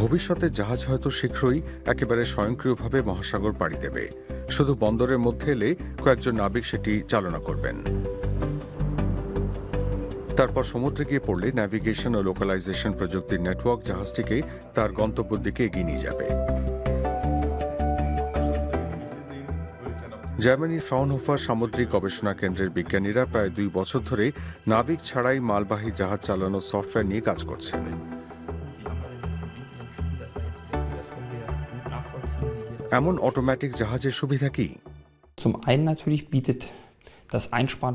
ভবিষ্যতে জাহাজ হয়তো শীঘ্রই একেবারে স্বয়ংক্রিয়ভাবে মহাসাগর পাড়ি দেবে। শুধু বন্দরের মধ্যে এলে কয়েকজন নাবিক সেটি চালনা করবেন। তারপর সমুদ্রে গিয়ে পড়লে ন্যাভিগেশন ও লোকালাইজেশন প্রযুক্তির নেটওয়ার্ক জাহাজটিকে তার গন্তব্যের দিকে এগিয়ে নিয়ে যাবে। জার্মানির ফ্রাউনহোফার সামুদ্রিক গবেষণা কেন্দ্রের বিজ্ঞানীরা প্রায় 2 বছর ধরে নাবিক ছাড়াই মালবাহী জাহাজ চালানোর সফটওয়্যার নিয়ে কাজ করছেন। এমন অটোমেটিক জাহাজের সুবিধা কি?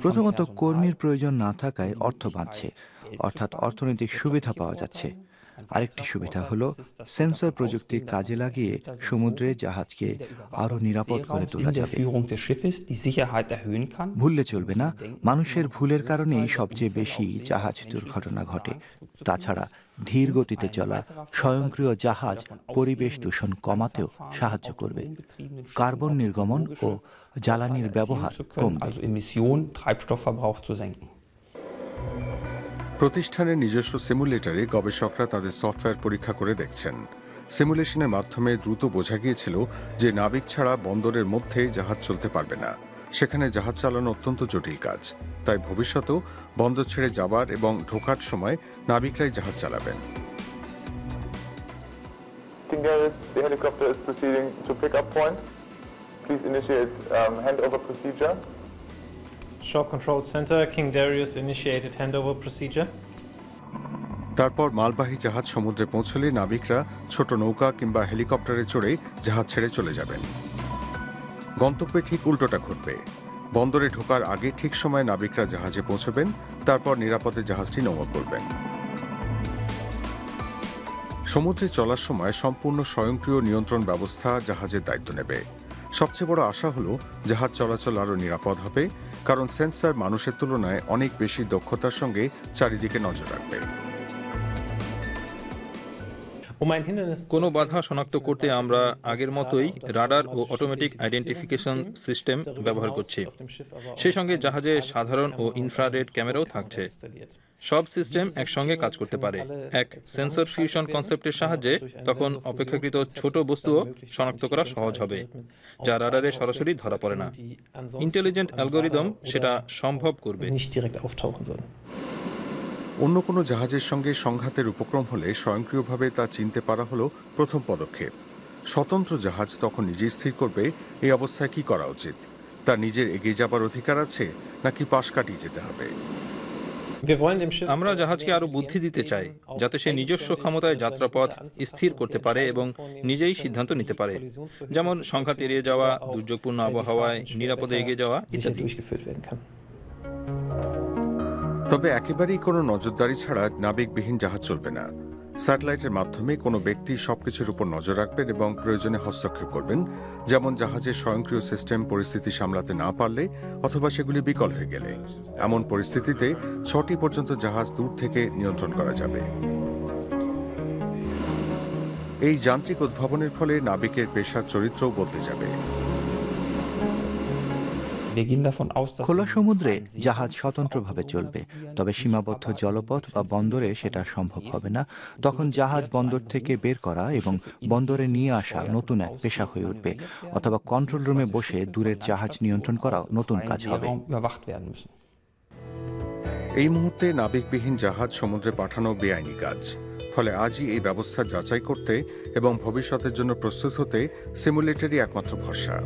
প্রথমত, কর্মীর প্রয়োজন না থাকায় অর্থ বাঁচছে, অর্থাৎ অর্থনৈতিক সুবিধা পাওয়া যাচ্ছে। আরেকটি সুবিধা হলো সেন্সর প্রযুক্তি কাজে লাগিয়ে সমুদ্রে জাহাজকে আরও নিরাপদ করে তোলা যাবে। ভুললে চলবে না, মানুষের ভুলের কারণেই সবচেয়ে বেশি জাহাজ দুর্ঘটনা ঘটে। তাছাড়া ধীর গতিতে চলা স্বয়ংক্রিয় জাহাজ পরিবেশ দূষণ কমাতেও সাহায্য করবে। কার্বন নির্গমন ও জ্বালানির ব্যবহার কমবে। প্রতিষ্ঠানের নিজস্ব সিমুলেটরে গবেষকরা তাদের সফটওয়্যার পরীক্ষা করে দেখছেন। সিমুলেশনের মাধ্যমে দ্রুত বোঝা গিয়েছিল যে নাবিক ছাড়া বন্দরের মধ্যে জাহাজ চলতে পারবে না। সেখানে জাহাজ চালানো অত্যন্ত জটিল কাজ। তাই ভবিষ্যতেও বন্দর ছেড়ে যাবার এবং ঢোকার সময় নাবিকরাই জাহাজ চালাবেন। King Darius, the helicopter is proceeding to pickup point. Please initiate handover procedure. Shore Control Center, King Darius initiated handover procedure. তারপর মালবাহী জাহাজ সমুদ্রে পৌঁছলে নাবিকরা ছোট নৌকা কিংবা হেলিকপ্টারে চড়ে জাহাজ ছেড়ে চলে যাবেন। গন্তব্যে ঠিক উল্টোটা ঘটবে। বন্দরে ঢোকার আগে ঠিক সময়ে নাবিকরা জাহাজে পৌঁছবেন, তারপর নিরাপদে জাহাজটি নৌকা করবেন। সমুদ্রে চলার সময় সম্পূর্ণ স্বয়ংক্রিয় নিয়ন্ত্রণ ব্যবস্থা জাহাজের দায়িত্ব নেবে। সবচেয়ে বড় আশা হলো জাহাজ চলাচল আরও নিরাপদ হবে, কারণ সেন্সর মানুষের তুলনায় অনেক বেশি দক্ষতার সঙ্গে চারিদিকে নজর রাখবে। কোনো বাধা শনাক্ত করতে আমরা আগের মতোই রাডার ও অটোমেটিক আইডেন্টিফিকেশন সিস্টেম ব্যবহার করছি। সেই সঙ্গে জাহাজে সাধারণ ও ইনফ্রারেড ক্যামেরাও থাকছে। সব সিস্টেম একসঙ্গে কাজ করতে পারে। এক সেন্সর ফিউশন কনসেপ্টের সাহায্যে তখন অপেক্ষাকৃত ছোট বস্তুও শনাক্ত করা সহজ হবে, যা রাডারে সরাসরি ধরা পড়ে না। ইন্টেলিজেন্ট অ্যালগোরিদম সেটা সম্ভব করবে। অন্য কোনো জাহাজের সঙ্গে সংঘাতের উপক্রম হলে স্বয়ংক্রিয়ভাবে তা চিনতে পারা হলো প্রথম পদক্ষেপ। স্বতন্ত্র জাহাজ তখন নিজেই স্থির করবে এই অবস্থায় কি করা উচিত। তার নিজের এগিয়ে যাবার অধিকার আছে নাকি পাশ কাটিয়ে যেতে হবে। আমরা জাহাজকে আরো বুদ্ধি দিতে চাই, যাতে সে নিজস্ব ক্ষমতায় যাত্রাপথ স্থির করতে পারে এবং নিজেই সিদ্ধান্ত নিতে পারে, যেমন সংঘাত এড়িয়ে যাওয়া, দুর্যোগপূর্ণ আবহাওয়ায় নিরাপদে এগিয়ে যাওয়া ইত্যাদি। তবে একেবারেই কোনো নজরদারি ছাড়া নাবিকবিহীন জাহাজ চলবে না। স্যাটেলাইটের মাধ্যমে কোনো ব্যক্তি সবকিছুর উপর নজর রাখবেন এবং প্রয়োজনে হস্তক্ষেপ করবেন, যেমন জাহাজের স্বয়ংক্রিয় সিস্টেম পরিস্থিতি সামলাতে না পারলে অথবা সেগুলি বিকল হয়ে গেলে। এমন পরিস্থিতিতে 6টি পর্যন্ত জাহাজ দূর থেকে নিয়ন্ত্রণ করা যাবে। এই যান্ত্রিক উদ্ভাবনের ফলে নাবিকের পেশার চরিত্রও বদলে যাবে। খোলা সমুদ্রে জাহাজ স্বতন্ত্রভাবে চলবে, তবে সীমাবদ্ধ জলপথ বা বন্দরে সেটা সম্ভব হবে না। তখন জাহাজ বন্দর থেকে বের করা এবং বন্দরে নিয়ে আসা নতুন এক পেশা হয়ে উঠবে, অথবা কন্ট্রোল রুমে বসে দূরের জাহাজ নিয়ন্ত্রণ করাও নতুন কাজ হবে। এই মুহূর্তে নাবিকবিহীন জাহাজ সমুদ্রে পাঠানো বেআইনি কাজ। ফলে আজই এই ব্যবস্থা যাচাই করতে এবং ভবিষ্যতের জন্য প্রস্তুত হতে সিমুলেটরই একমাত্র ভরসা।